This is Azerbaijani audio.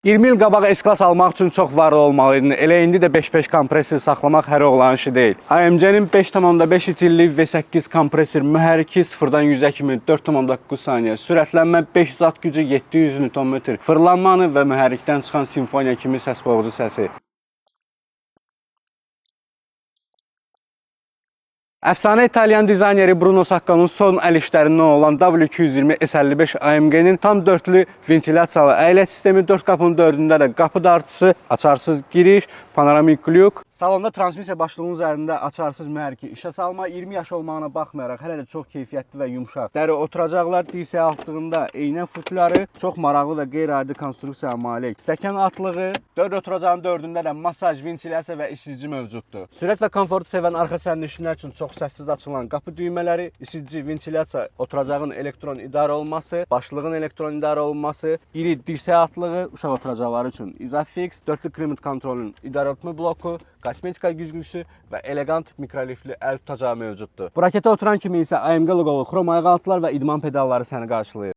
20 il qabaq S-Class almaq üçün çox varlı olmalıydın. Elə indi də 5.5 kompresor saxlamaq hər oğlan işi deyil. AMG-nin 5.5 itillik V8 kompresor mühərriki 0-dan 100-ə kimi 4.9 saniyə, sürətlənmə 500 at gücü 700 Nm, fırlanmanı və mühərrikdən çıxan simfoniya kimi səs boğucu səsi. Əfsanə İtalyan dizayneri Bruno Sacconi'nin son əl işlərindən olan W220 S55 AMG-nin tam dörtlü ventilasiyalı əyləc sistemi, 4 qapının 4-ündə də qapı dartısı, açarsız giriş, panoramik lyuk. Salonda transmisiya başlığının üzərində açarsız mühərriki işə salma, 20 yaş olmağına baxmayaraq hələ də çox keyfiyyətli və yumşaq. Dəri oturacaqlar dirsə altlığında eynə futları, çox maraqlı və qeyri-adi konstruksiyaya malik. Stəkan altlığı, 4 oturacağın 4-ündə də masaj, ventilasiya və isidici mövcuddur. Sürət və komfortu sevən arxa sərnişinlər üçün çox səssiz açılan qapı düymələri, isidici, ventilasiya, oturacağın elektron idarə olunması, başlığın elektron idarə olunması, iri dirsək altlığı, uşaq oturacaqları üçün Isofix, dörtlü klimat kontrolünün idarəetmə bloku, kosmetika güzgüsü və elegant mikrolifli əl tutacağı mövcuddur. Bu raketə oturan kimi isə AMG loqolu xrom ayaq altlar və idman pedalları səni qarşılayır.